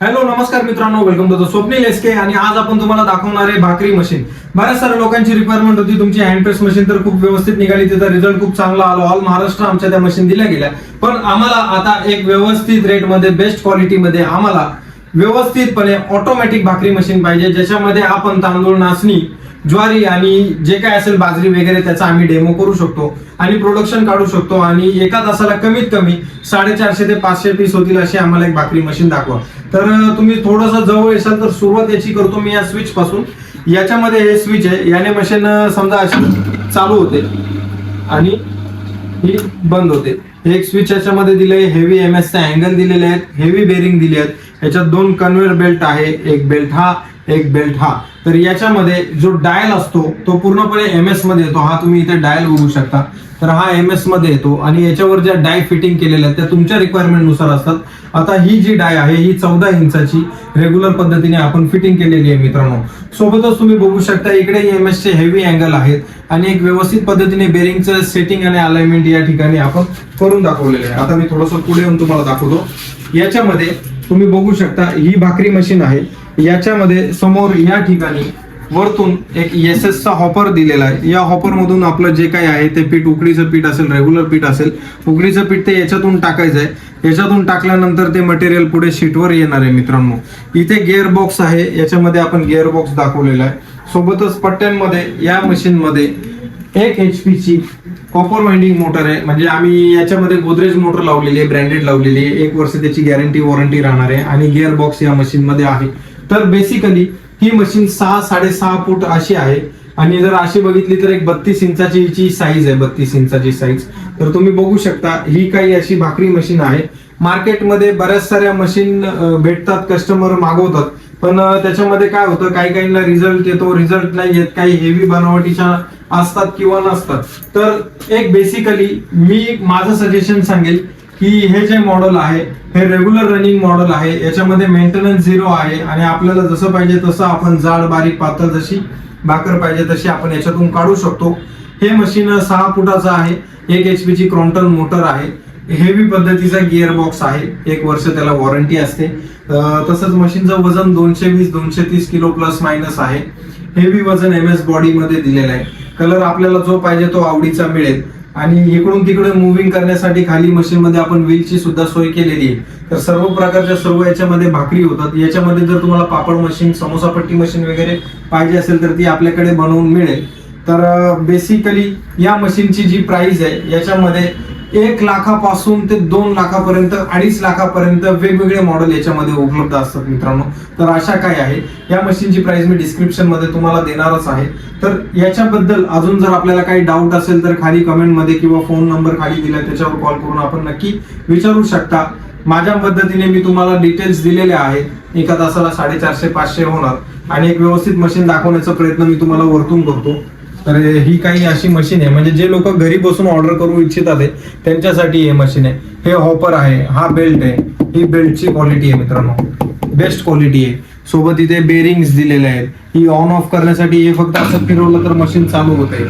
Hello नमस्कार मित्रांनो, welcome to the Swapnil SK. आणि आज आपण तुम्हाला दाखवणार आहे भाकरी मशीन. बऱ्याच साऱ्या लोकांची रिक्वायरमेंट होती तुमची हँड प्रेस मशीन, तर खूप व्यवस्थित निघाली, त्याचा रिझल्ट खूप चांगला आला. ऑल महाराष्ट्र आमच्या त्या मशीन दिल्या गेल्या. पण आम्हाला आता एक व्यवस्थित रेटमध्ये, बेस्ट क्वालिटीमध्ये आम्हाला व्यवस्थितपणे ऑटोमॅटिक भाकरी मशीन पाहिजे, ज्याच्यामध्ये आपण तांदूळ, नाचणी, ज्वारी आणि जे काय असेल बाजरी वगैरे त्याचा आम्ही डेमो करू शकतो आणि प्रोडक्शन काढू शकतो. आणि एका तासाला कमीत कमी 450 ते 500 पीस होतील अशी आम्हाला एक भाकरी मशीन दाखवा. तर तुम्ही थोडंसं जवळ येसाल तर सुरुवात याची करतो मी या स्विच पासून. याच्यामध्ये हे स्विच आहे, याने मशीन समजा अशी चालू होते आणि ही बंद होते. एक स्विच याच्यामध्ये दिले, हेवी MS चा अँगल दिलेले आहेत, हेवी बेरिंग दिले आहेत. याच्यात 2 कन्व्हेयर बेल्ट आहे, एक बेल्ट हा, एक बेल्ट हा. तर याच्यामध्ये जो डायल असतो तो पूर्णपणे MS मध्ये येतो. हा तुम्ही इथे डायल बघू शकता. तर हा MS मध्ये येतो आणि याच्यावर ज्या डाय फिटिंग केलेल्या आहेत त्या तुमच्या रिक्वायरमेंट नुसार असतात. आता ही जी डाय आहे ही 14 इंचाची रेग्युलर पद्धतीने आपण फिटिंग केलेली आहे मित्रांनो. सोबतच तुम्ही बघू शकता इकडे MS चे हेवी अँगल आहेत आणि एक व्यवस्थित पद्धतीने बेरिंगचं सेटिंग आणि अलाइनमेंट या ठिकाणी आपण करून दाखवलेलं आहे. आता मी थोडंसं पुढे येऊन तुम्हाला दाखवतो. याच्यामध्ये तुम्ही बघू शकता ही भाकरी मशीन आहे. याच्यामध्ये समोर या ठिकाणी वरतून एक SS चा हॉपर दिलेला आहे. या हॉपर मधून आपलं जे काही आहे ते पीठ, उकडीचं पीठ असेल, रेग्युलर पीठ असेल, उकडीचं पीठ ते याच्यातून टाकायचं आहे. याच्यातून टाकल्यानंतर ते मटेरियल पुढे शीटवर येणार आहे मित्रांनो. इथे गिअर बॉक्स आहे, याच्यामध्ये आपण गिअर बॉक्स दाखवलेला आहे. सोबतच पट्ट्यांमध्ये या मशीन मध्ये 1 HP ची कॉपर वाइंडिंग मोटर आहे. म्हणजे आम्ही याच्यामध्ये गोदरेज मोटर लावलेली आहे, ब्रँडेड लावलेली आहे. 1 वर्ष त्याची गॅरंटी वॉरंटी राहणार आहे आणि गिअर बॉक्स या मशीन मध्ये आहे. तर बेसिकली ही मशीन 6-6.5 फूट अशी आहे आणि जर अशी बघितली तर एक 32 इंचाची हिची साईज आहे, 32 इंचाची साईज. तर तुम्ही बघू शकता ही काही अशी भाकरी मशीन आहे. मार्केटमध्ये बऱ्याच साऱ्या मशीन भेटतात, कस्टमर मागवतात, पण त्याच्यामध्ये काय होतं, काही काहींना रिझल्ट येतो, रिझल्ट नाही येत, काही हेवी बनावटीच्या असतात किंवा नसतात. तर एक बेसिकली मी माझं सजेशन सांगेल की हे जे मॉडेल आहे हे रेग्युलर रनिंग मॉडेल आहे. याच्यामध्ये मेंटेनन्स 0 आहे आणि आपल्याला जसं पाहिजे तसं आपण जाड, बारीक, पातळ जशी भाकर पाहिजे तशी आपण याच्यातून काढू शकतो. हे मशीन 6 फुटाचं आहे, 1 HP ची क्रॉम्प्टन मोटर आहे, हेवी पद्धतीचा गिअर बॉक्स आहे, 1 वर्ष त्याला वॉरंटी असते. तसंच मशीनचं वजन 220-230 किलो प्लस मायनस आहे. हेवी वजन MS बॉडी मध्ये दिलेलं आहे. कलर आपल्याला जो पाहिजे तो आवडीचा मिळेल. आणि इकडून तिकडे मुव्हिंग करण्यासाठी खाली मशीन मध्ये आपण व्हीलची सुद्धा सोय केलेली आहे. तर सर्व प्रकारच्या सर्व याच्यामध्ये भाकरी होतात. याच्यामध्ये जर तुम्हाला पापड मशीन, समोसा पट्टी मशीन वगैरे पाहिजे असेल तर ती आपल्याकडे बनवून मिळेल. तर बेसिकली या मशीनची जी प्राइस आहे याच्यामध्ये 1 लाखापासून ते 2 लाखापर्यंत, 2.5 लाखापर्यंत वेगवेगळे मॉडेल याच्यामध्ये उपलब्ध असतात मित्रांनो. तर अशा काय आहे, या मशीनची प्राइस मी डिस्क्रिप्शन मध्ये तुम्हाला देणारच आहे. तर याच्याबद्दल अजून जर आपल्याला काही डाऊट असेल तर खाली कमेंट मध्ये किंवा फोन नंबर खाली दिला त्याच्यावर कॉल करून आपण नक्की विचारू शकता. माझ्या पद्धतीने मी तुम्हाला डिटेल्स दिलेले आहेत. एका तासाला 450-500 होणार आणि एक व्यवस्थित मशीन दाखवण्याचा प्रयत्न मी तुम्हाला वरतून करतो. तर ही काही अशी मशीन आहे, म्हणजे जे लोक घरी बसून ऑर्डर करू इच्छितात त्यांच्यासाठी हे मशीन आहे. हे हॉपर आहे, हा बेल्ट आहे, ही बेल्टची क्वालिटी आहे मित्रांनो, बेस्ट क्वालिटी आहे. सोबत इथे बेरिंग्स दिलेले आहेत. ही ऑन ऑफ करण्यासाठी हे फक्त असं फिरवलं तर मशीन चालू होते.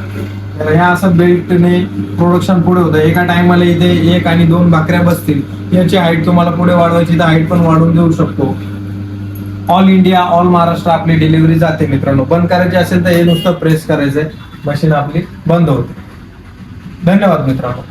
तर ह्या असं बेल्टने प्रोडक्शन पुढे होतं. एका टायमाला इथे 1 आणि 2 भाकऱ्या बसतील. याची हाईट तुम्हाला पुढे वाढवायची तर हाईट पण वाढवून देऊ शकतो. ऑल इंडिया, ऑल महाराष्ट्र आपली डिलिव्हरी जाते मित्रांनो. बंद करायची असेल तर हे नुसतं प्रेस करायचंय, मशीन आपली बंद होते. धन्यवाद मित्रांनो.